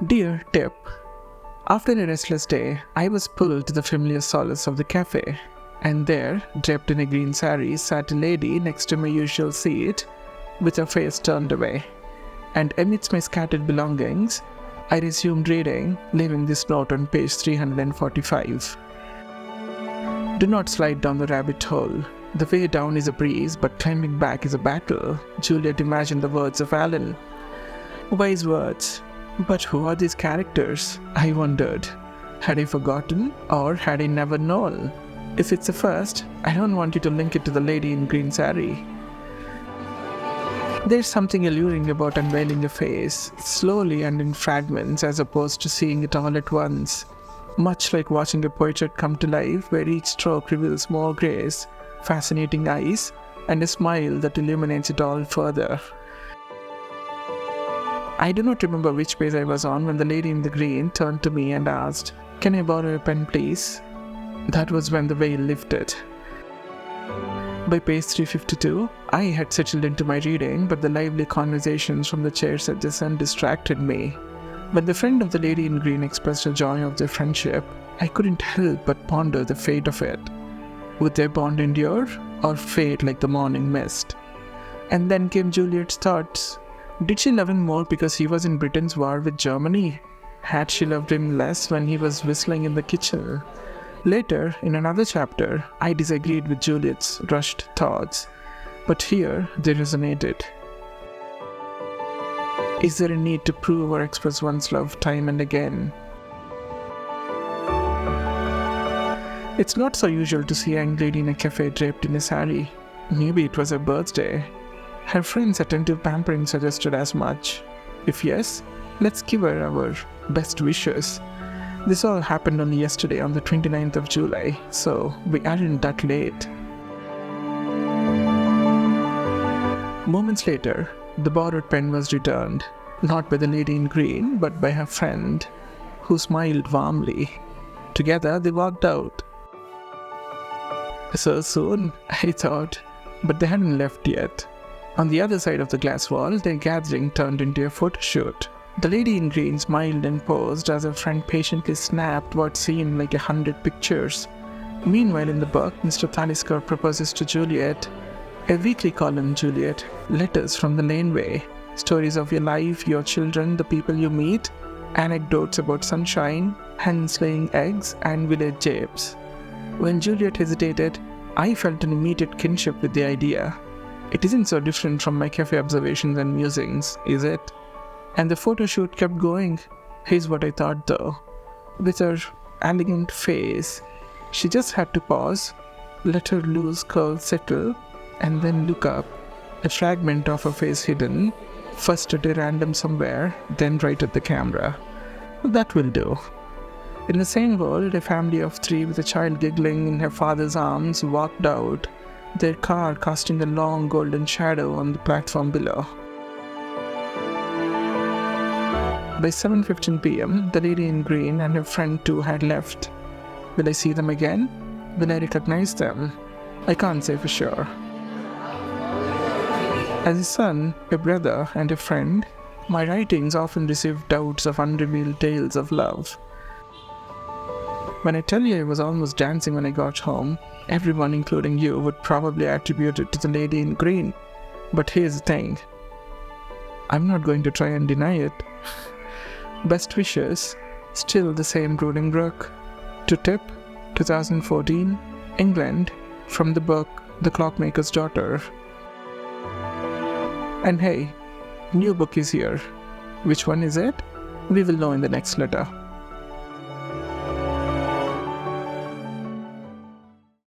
Dear Tip, after a restless day, I was pulled to the familiar solace of the cafe, and there, draped in a green saree, sat a lady next to my usual seat, with her face turned away. And amidst my scattered belongings, I resumed reading, leaving this note on page 345. Do not slide down the rabbit hole. The way down is a breeze, but climbing back is a battle. Juliet imagined the words of Alan. Wise words. But who are these characters? I wondered. Had I forgotten, or had I never known? If it's the first, I don't want you to link it to the lady in green saree. There's something alluring about unveiling a face, slowly and in fragments, as opposed to seeing it all at once. Much like watching a portrait come to life, where each stroke reveals more grace, fascinating eyes, and a smile that illuminates it all further. I do not remember which page I was on when the lady in the green turned to me and asked, "Can I borrow a pen, please?" That was when the veil lifted. By page 352, I had settled into my reading, but the lively conversations from the chairs adjacent distracted me. When the friend of the lady in green expressed the joy of their friendship, I couldn't help but ponder the fate of it. Would their bond endure, or fade like the morning mist? And then came Juliet's thoughts. Did she love him more because he was in Britain's war with Germany? Had she loved him less when he was whistling in the kitchen? Later, in another chapter, I disagreed with Juliet's rushed thoughts, but here they resonated. Is there a need to prove or express one's love time and again? It's not so usual to see a young lady in a cafe draped in a saree. Maybe it was her birthday. Her friend's attentive pampering suggested as much. If yes, let's give her our best wishes. This all happened only yesterday on the 29th of July, so we aren't that late. Moments later, the borrowed pen was returned, not by the lady in green, but by her friend, who smiled warmly. Together they walked out. So soon, I thought, but they hadn't left yet. On the other side of the glass wall, their gathering turned into a photo shoot. The lady in green smiled and posed as her friend patiently snapped what seemed like 100 pictures. Meanwhile, in the book, Mr. Talisker proposes to Juliet. A weekly column, Juliet. Letters from the laneway. Stories of your life, your children, the people you meet. Anecdotes about sunshine, hens laying eggs, and village japes. When Juliet hesitated, I felt an immediate kinship with the idea. It isn't so different from my cafe observations and musings, is it? And the photo shoot kept going. Here's what I thought though. With her elegant face, she just had to pause, let her loose curls settle, and then look up, a fragment of her face hidden, first at a random somewhere, then right at the camera. That will do. In the same world, a family of 3 with a child giggling in her father's arms walked out, their car casting a long golden shadow on the platform below. By 7:15 p.m., the lady in green and her friend too had left. Will I see them again? Will I recognize them? I can't say for sure. As a son, a brother, and a friend, my writings often receive doubts of unrevealed tales of love. When I tell you I was almost dancing when I got home, everyone, including you, would probably attribute it to the lady in green. But here's the thing. I'm not going to try and deny it. Best wishes, still the same brooding brook. To Tip, 2014, England, from the book The Clockmaker's Daughter. And hey, new book is here. Which one is it? We will know in the next letter.